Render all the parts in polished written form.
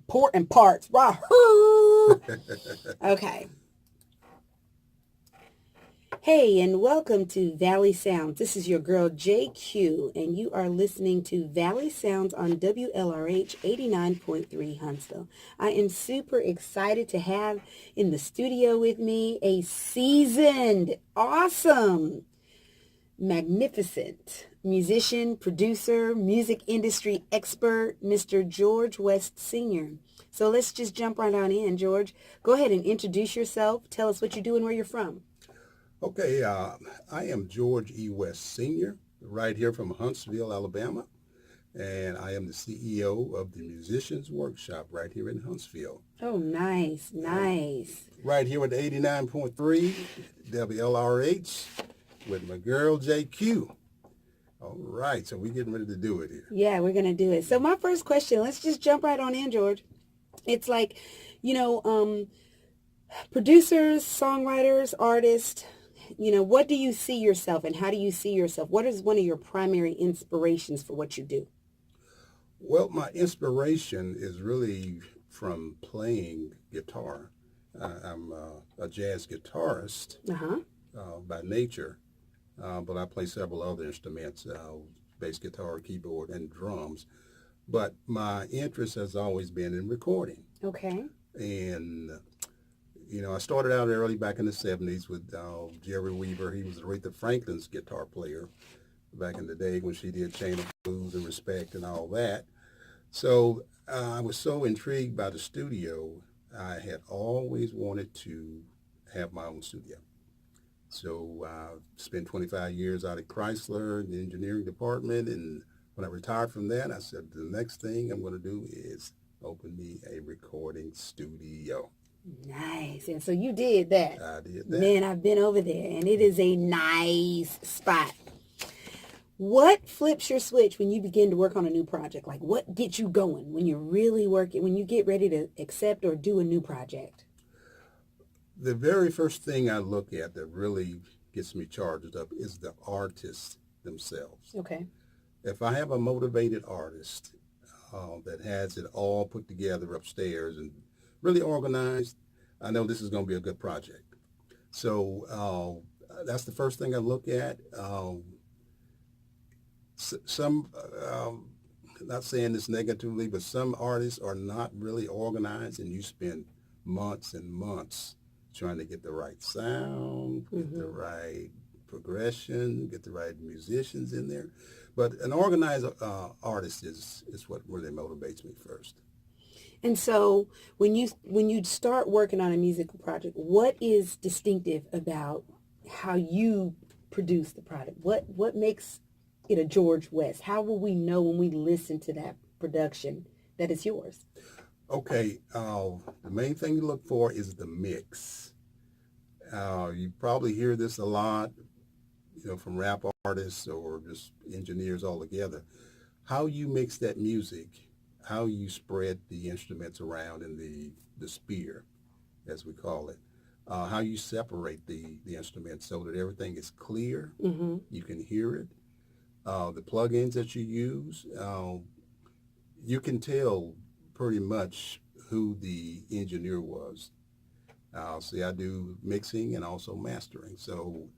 important parts. Wahoo! Okay. Hey, and welcome to Valley Sounds. This is your girl JQ, and you are listening to Valley Sounds on WLRH 89.3 Huntsville. I am super excited to have in the studio with me a seasoned, awesome, magnificent musician, producer, music industry expert, Mr. George West Sr. So let's just jump right on in, George. Go ahead and introduce yourself. Tell us what you do and where you're from. Okay, I am George E. West Sr., right here from Huntsville, Alabama, and I am the CEO of the Musicians Workshop right here in Huntsville. Oh, nice, And nice. right here with 89.3 WLRH with my girl JQ. All right, so we're getting ready to do it here. Yeah, we're going to do it. So my first question, let's just jump right on in, George. It's like, you know, producers, songwriters, artists, what do you see yourself and how do you see yourself? What is one of your primary inspirations for what you do? Well, my inspiration is really from playing guitar. I'm a jazz guitarist Uh-huh. by nature. But I play several other instruments, bass guitar, keyboard, and drums. But my interest has always been in recording. Okay. And, I started out early back in the 70s with Jerry Weaver. He was Aretha Franklin's guitar player back in the day when she did Chain of Blues and Respect and all that. So I was so intrigued by the studio. I had always wanted to have my own studio. So I spent 25 years out at Chrysler in the engineering department. And when I retired from that, I said, the next thing I'm going to do is open me a recording studio. Nice. And so you did that. I did that. Man, I've been over there and it is a nice spot. What flips your switch when you begin to work on a new project? Like what gets you going when you're really working, when you get ready to accept or do a new project? The very first thing I look at that really gets me charged up is the artists themselves. Okay. If I have a motivated artist that has it all put together upstairs and really organized, I know this is going to be a good project. So that's the first thing I look at. Some, not saying this negatively, but some artists are not really organized, and you spend months and months trying to get the right sound, get the right progression, get the right musicians in there. But an organized artist is what really motivates me first. And so when you start working on a musical project, what is distinctive about how you produce the product? What makes it a George West? How will we know when we listen to that production that it's yours? Okay, the main thing to look for is the mix. You probably hear this a lot, from rap artists or just engineers altogether. How you mix that music, how you spread the instruments around in the sphere, as we call it, how you separate the instruments so that everything is clear, you can hear it. The plugins that you use, you can tell pretty much who the engineer was. See, I do mixing and also mastering. So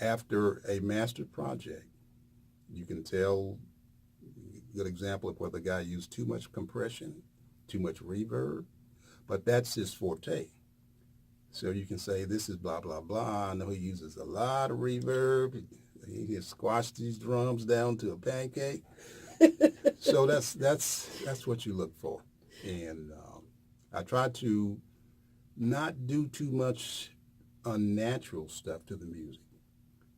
after a mastered project, you can tell, a good example of where the guy used too much compression, too much reverb, but that's his forte. So you can say, this is blah, blah, blah. I know he uses a lot of reverb. He can squash these drums down to a pancake. So that's what you look for. And I try to not do too much unnatural stuff to the music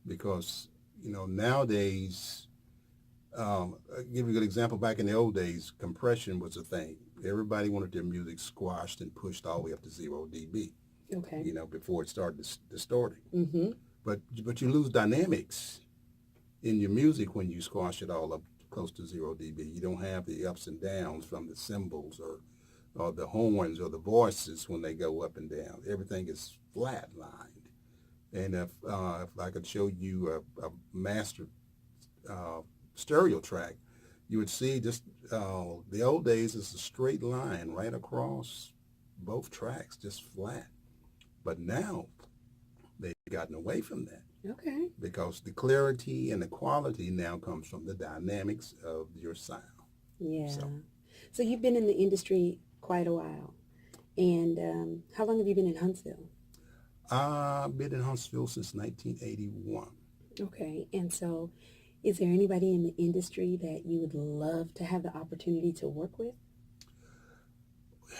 because, nowadays, I'll give you a good example. Back in the old days, compression was a thing. Everybody wanted their music squashed and pushed all the way up to 0 dB. Okay. Before it started distorting. Mm-hmm. But you lose dynamics in your music when you squash it all up close to 0 dB. You don't have the ups and downs from the cymbals or the horns or the voices when they go up and down. Everything is flatlined. And if I could show you a master stereo track, you would see just the old days is a straight line right across both tracks, just flat. But now they've gotten away from that Okay. because the clarity and the quality now comes from the dynamics of your sound. Yeah. So So you've been in the industry quite a while. And how long have you been in Huntsville? I've been in Huntsville since 1981. Okay. And so is there anybody in the industry that you would love to have the opportunity to work with?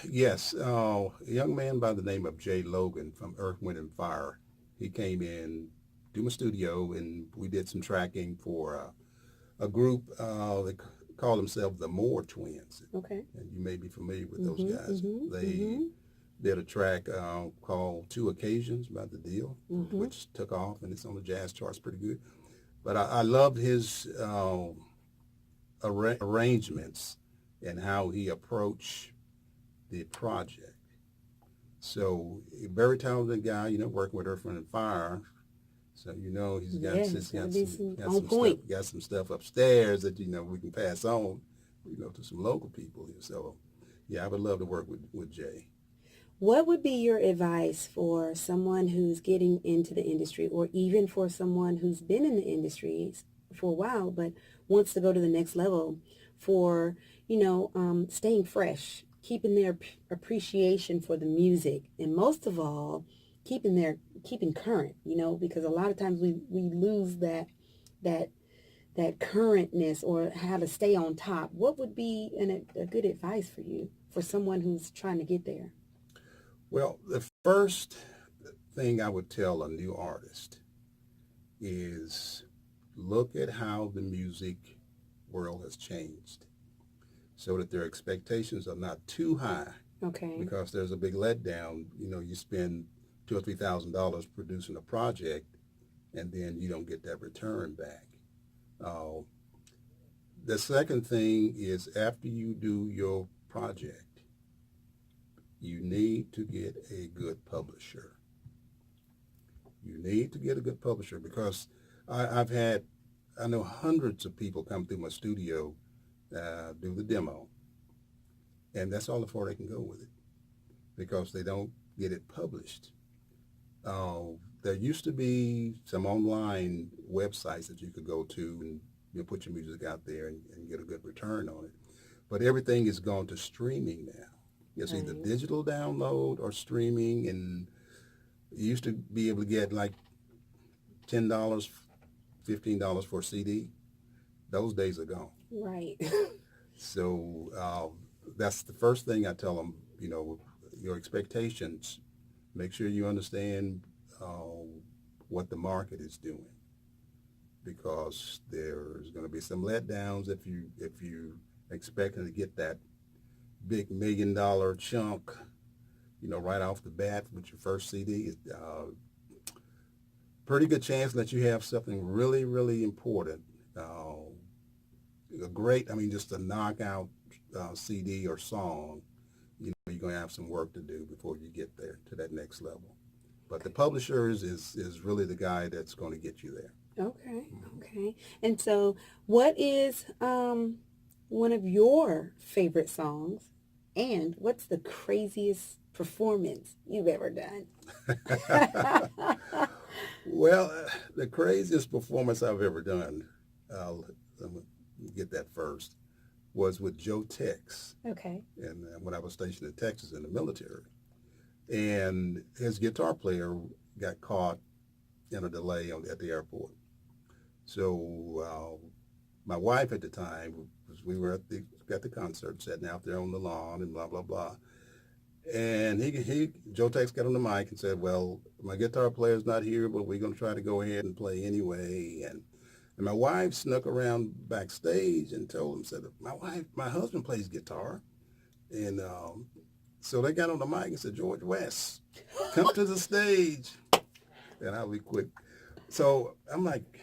Yes, a young man by the name of Jay Logan from Earth, Wind, and Fire. He came in to my studio, and we did some tracking for a group. They call themselves the Moore Twins, Okay. and you may be familiar with those Mm-hmm, guys. mm-hmm, They mm-hmm, did a track called Two Occasions by The Deal, mm-hmm. which took off, and it's on the jazz charts pretty good. But I loved his arrangements and how he approached the project. So a very talented guy, working with Earth, Wind, and Fire. So Yes, he's gotta got be some on point. got some stuff upstairs that we can pass on, to some local people. So yeah, I would love to work with Jay. What would be your advice for someone who's getting into the industry, or even for someone who's been in the industry for a while but wants to go to the next level for, staying fresh, keeping their appreciation for the music, and most of all, keeping current, because a lot of times we lose that that currentness or how to stay on top. What would be a good advice for you for someone who's trying to get there? Well, the first thing I would tell a new artist is look at how the music world has changed so that their expectations are not too high Okay. because there's a big letdown. You spend $2,000 or $3,000 producing a project and then you don't get that return back. The second thing is after you do your project, you need to get a good publisher. You need to get a good publisher because I know hundreds of people come through my studio, do the demo, and that's all the far they can go with it because they don't get it published. There used to be some online websites that you could go to and put your music out there and get a good return on it. But everything is gone to streaming now. It's either Right. digital download or streaming, and you used to be able to get like $10, $15 for a CD. Those days are gone. Right. So that's the first thing I tell them, your expectations. Make sure you understand what the market is doing because there's going to be some letdowns if you expecting to get that big $1 million chunk, right off the bat with your first CD. Pretty good chance that you have something really, really important. Just a knockout CD or song. You're going to have some work to do before you get there to that next level. But the publisher is really the guy that's going to get you there. Okay. Okay. And so what is one of your favorite songs, and what's the craziest performance you've ever done? Well, the craziest performance I've ever done, let me get that first, was with Joe Tex. Okay. And when I was stationed in Texas in the military. And his guitar player got caught in a delay at the airport. So my wife at the time, we were at the concert, sitting out there on the lawn and blah, blah, blah. And Joe Tex got on the mic and said, well, my guitar player's not here, but we're going to try to go ahead and play anyway. And my wife snuck around backstage and told him, said, my husband plays guitar. And so they got on the mic and said, George West, come to the stage. And I'll be quick. So I'm like,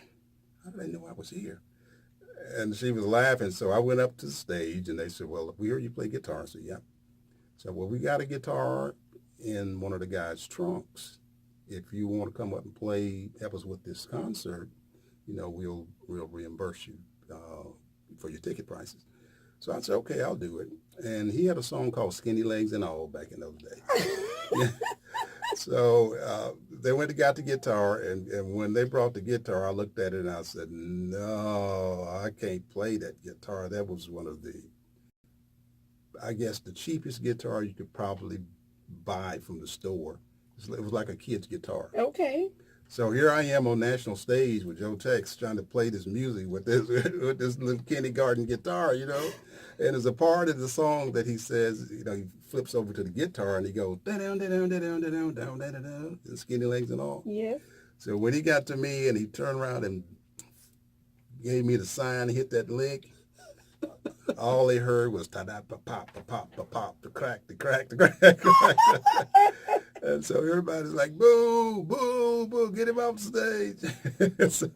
how did they know I was here? And she was laughing. So I went up to the stage and they said, well, we heard you play guitar. I said, yeah. So, well, we got a guitar in one of the guys' trunks. If you want to come up and help us with this concert, we'll reimburse you. for your ticket prices. So I said, okay, I'll do it. And he had a song called Skinny Legs and All back in those days. Yeah. So they went and got the guitar, and when they brought the guitar, I looked at it and I said, no, I can't play that guitar. That was one of the, I guess, the cheapest guitar you could probably buy from the store. It was like a kid's guitar. Okay. So here I am on national stage with Joe Tex trying to play this music with this little kindergarten guitar, you know. And there's a part of the song that he says, you know, he flips over to the guitar and he goes, da-down, da-down, da-down, da-down, da-down, da-down, and Skinny Legs and All. Yeah. So when he got to me and he turned around and gave me the sign, hit that lick, all they heard was ta-da, pa-pop, pa-pop, pa-pop, the crack, the crack, the crack, the crack. And so everybody's like, boo, boo, boo, get him off the stage. So,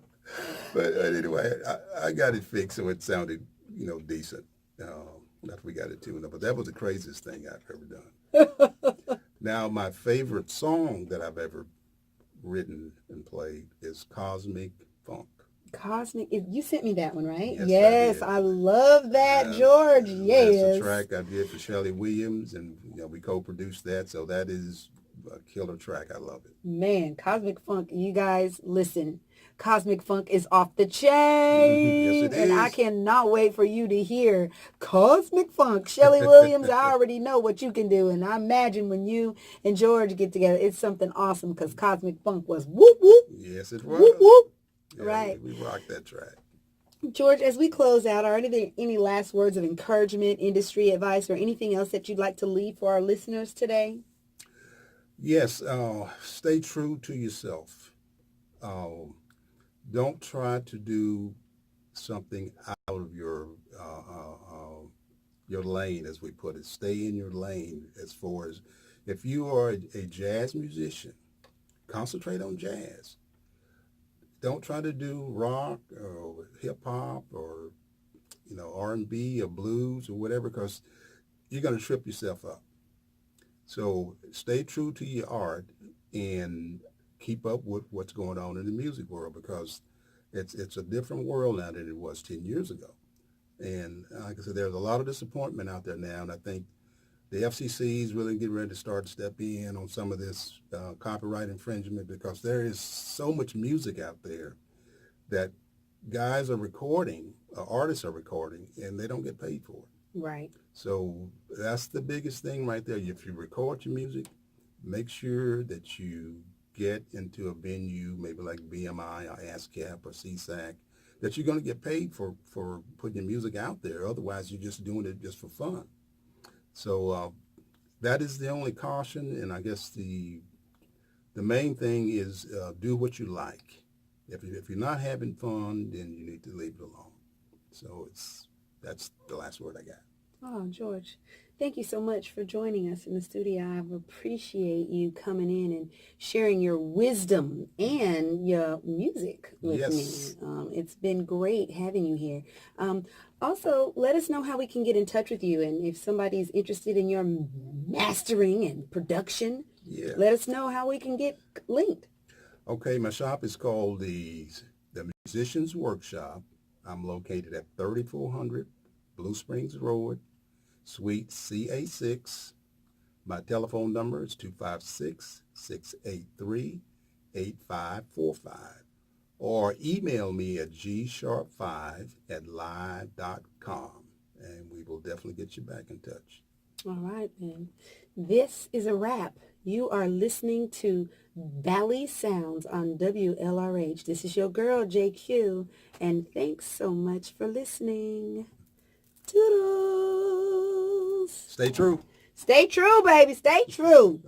but anyway, I got it fixed so it sounded, you know, decent. After we got it tuned up. But that was the craziest thing I've ever done. Now, my favorite song that I've ever written and played is Cosmic Funk. Cosmic, you sent me that one, right? Yes, Yes, I love that, George. Yes. That's the track I did for Shelley Williams, and you know, we co-produced that, so that is a killer track. I love it. Man, Cosmic Funk, you guys, listen. Cosmic Funk is off the chain. Yes, it and is. I cannot wait for you to hear Cosmic Funk. Shelley Williams, I already know what you can do. And I imagine when you and George get together, it's something awesome because Cosmic Funk was whoop, whoop. Yes, it was. Whoop, whoop. Yeah, Right. We rocked that track. George, as we close out, are there any last words of encouragement, industry advice, or anything else that you'd like to leave for our listeners today? Yes, stay true to yourself. Don't try to do something out of your lane, as we put it. Stay in your lane. As far as if you are a jazz musician, concentrate on jazz. Don't try to do rock or hip hop or R&B or blues or whatever, because you're going to trip yourself up. So stay true to your art and keep up with what's going on in the music world, because it's a different world now than it was 10 years ago. And like I said, there's a lot of disappointment out there now, and I think the FCC is really getting ready to start to step in on some of this copyright infringement, because there is so much music out there that guys are recording, artists are recording, and they don't get paid for it. Right. So that's the biggest thing right there. If you record your music, make sure that you get into a venue, maybe like BMI or ASCAP or CSAC, that you're going to get paid for putting your music out there. Otherwise, you're just doing it just for fun. So that is the only caution, and I guess the main thing is do what you like. If you're not having fun, then you need to leave it alone. So that's the last word I got. Oh, George, thank you so much for joining us in the studio. I appreciate you coming in and sharing your wisdom and your music with Yes. me. It's been great having you here. Also, let us know how we can get in touch with you, and if somebody's interested in your mastering and production, Yeah. let us know how we can get linked. Okay, my shop is called the Musicians Workshop. I'm located at 3400 Blue Springs Road, Suite CA6. My telephone number is 256-683-8545. Or email me at gsharp5@live.com, and we will definitely get you back in touch. All right, then. This is a wrap. You are listening to Valley Sounds on WLRH. This is your girl, JQ, and thanks so much for listening. Toodles. Stay true. Stay true, baby. Stay true.